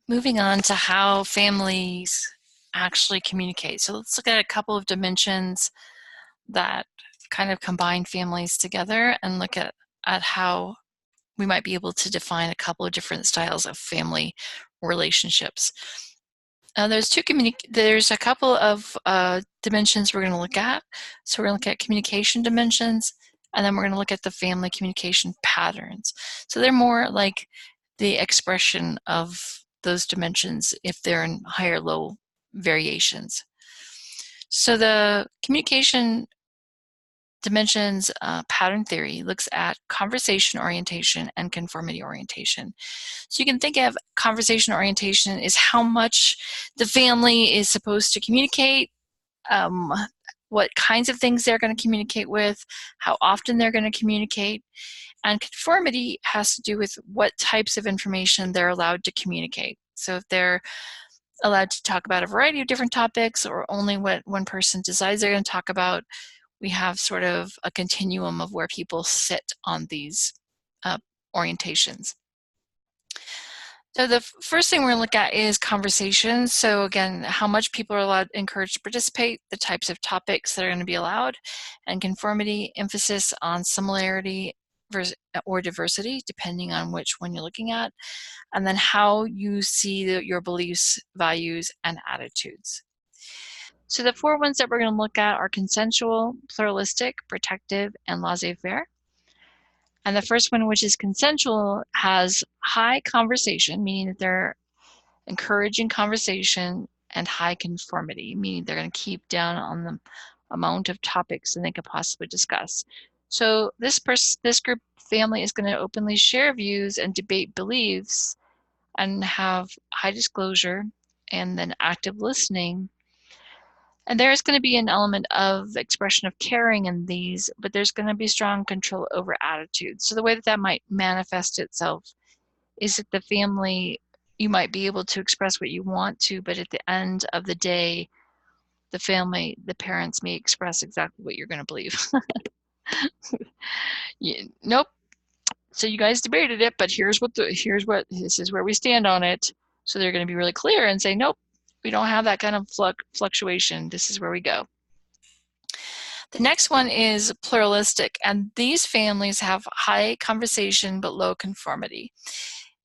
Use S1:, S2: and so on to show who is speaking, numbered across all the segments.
S1: Moving on to how families actually communicate. So let's look at a couple of dimensions that kind of combine families together and look at how we might be able to define a couple of different styles of family relationships. There's a couple of dimensions we're going to look at. So we're going to look at communication dimensions, and then we're going to look at the family communication patterns. So they're more like the expression of those dimensions if they're in high or low variations. So the communication dimensions pattern theory looks at conversation orientation and conformity orientation. So you can think of conversation orientation is how much the family is supposed to communicate, what kinds of things they're going to communicate with, how often they're going to communicate, and conformity has to do with what types of information they're allowed to communicate. So if they're allowed to talk about a variety of different topics or only what one person decides they're going to talk about, we have sort of a continuum of where people sit on these orientations. So the first thing we're going to look at is conversations. So again, how much people are allowed, encouraged to participate, the types of topics that are going to be allowed, and conformity, emphasis on similarity or diversity, depending on which one you're looking at, and then how you see your beliefs, values, and attitudes. So the four ones that we're going to look at are consensual, pluralistic, protective, and laissez-faire. And the first one, which is consensual, has high conversation, meaning that they're encouraging conversation, and high conformity, meaning they're going to keep down on the amount of topics that they could possibly discuss. So this group family is going to openly share views and debate beliefs and have high disclosure and then active listening. And there's going to be an element of expression of caring in these, but there's going to be strong control over attitudes. So the way that that might manifest itself is that the family, you might be able to express what you want to, but at the end of the day, the parents may express exactly what you're going to believe. Nope. So you guys debated it, but this is where we stand on it. So they're going to be really clear and say, nope, we don't have that kind of fluctuation. This is where we go. The next one is pluralistic, and these families have high conversation but low conformity.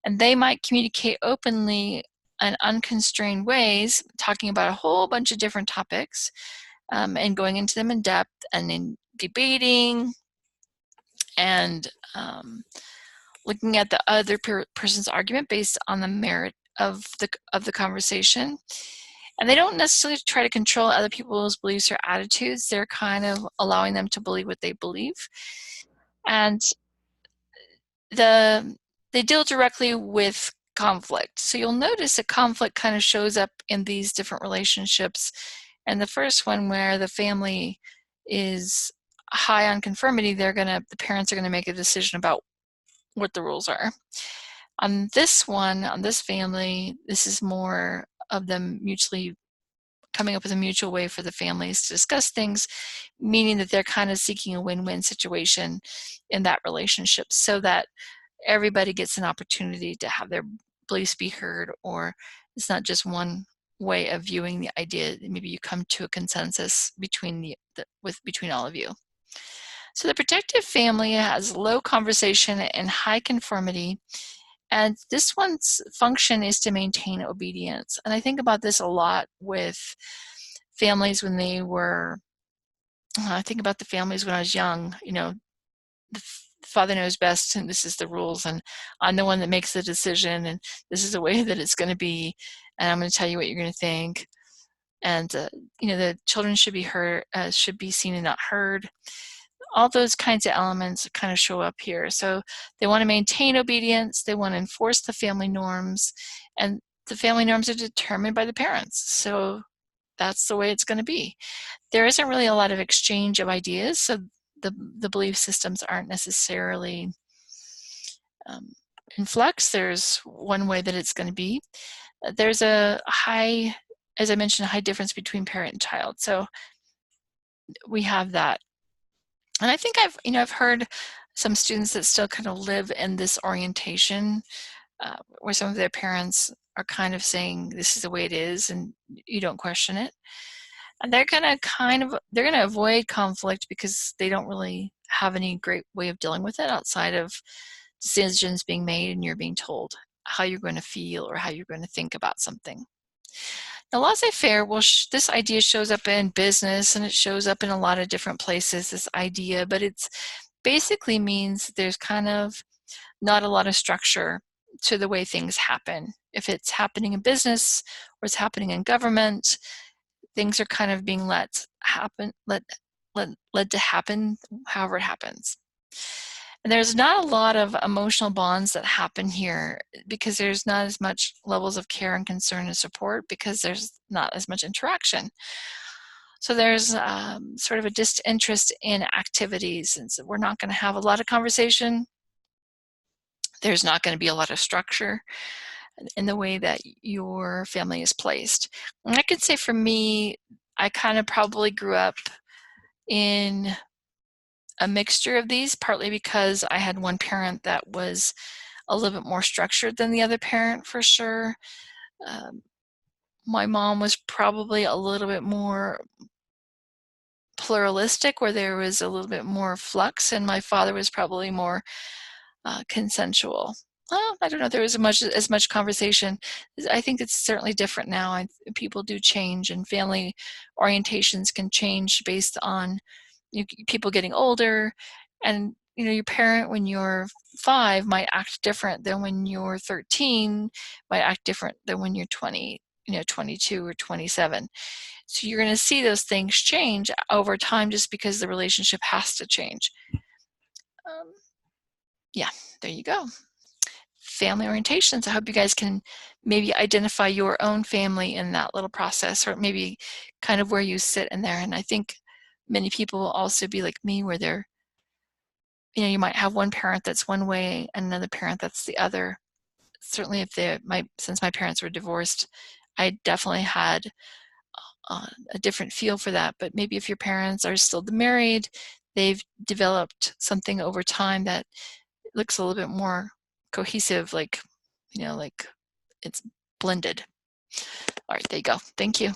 S1: And they might communicate openly in unconstrained ways, talking about a whole bunch of different topics and going into them in depth and in debating and looking at the other person's argument based on the merit of the conversation. And they don't necessarily try to control other people's beliefs or attitudes. They're kind of allowing them to believe what they believe. And they deal directly with conflict. So you'll notice that conflict kind of shows up in these different relationships. And the first one, where the family is high on conformity, the parents are going to make a decision about what the rules are. On this one, on this family, this is more of them mutually coming up with a mutual way for the families to discuss things, meaning that they're kind of seeking a win-win situation in that relationship so that everybody gets an opportunity to have their beliefs be heard, or it's not just one way of viewing the idea. Maybe you come to a consensus between between all of you. So the protective family has low conversation and high conformity, and this one's function is to maintain obedience. And I think about this a lot with families when they were, I think about the families when I was young, you know, the father knows best and this is the rules and I'm the one that makes the decision and this is the way that it's going to be and I'm going to tell you what you're going to think. And, you know, the children should be heard, should be seen and not heard. All those kinds of elements kind of show up here. So they want to maintain obedience, they want to enforce the family norms, and the family norms are determined by the parents. So that's the way it's going to be. There isn't really a lot of exchange of ideas, so the belief systems aren't necessarily in flux. There's one way that it's going to be. There's a high, as I mentioned, a high difference between parent and child. So we have that. And I think I've heard some students that still kind of live in this orientation where some of their parents are kind of saying this is the way it is and you don't question it. And they're gonna avoid conflict because they don't really have any great way of dealing with it outside of decisions being made and you're being told how you're going to feel or how you're going to think about something. Now, laissez-faire, well, this idea shows up in business and it shows up in a lot of different places, this idea, but it's basically means there's kind of not a lot of structure to the way things happen. If it's happening in business or it's happening in government, things are kind of being led to happen however it happens. And there's not a lot of emotional bonds that happen here because there's not as much levels of care and concern and support because there's not as much interaction. So there's sort of a disinterest in activities, and so we're not going to have a lot of conversation. There's not going to be a lot of structure in the way that your family is placed. And I could say for me, I kind of probably grew up in a mixture of these, partly because I had one parent that was a little bit more structured than the other parent for sure. My mom was probably a little bit more pluralistic, where there was a little bit more flux, and my father was probably more consensual. Well, I don't know if there was as much conversation. I think it's certainly different now. People do change, and family orientations can change based on people getting older, and your parent when you're 5 might act different than when you're 13, might act different than when you're 20, 22 or 27. So you're going to see those things change over time just because the relationship has to change. Yeah, there you go. Family orientations. I hope you guys can maybe identify your own family in that little process, or maybe kind of where you sit in there. And I think many people will also be like me, where they're, you might have one parent that's one way and another parent that's the other. Certainly since my parents were divorced, I definitely had a different feel for that. But maybe if your parents are still married, they've developed something over time that looks a little bit more cohesive, like it's blended. All right, there you go. Thank you.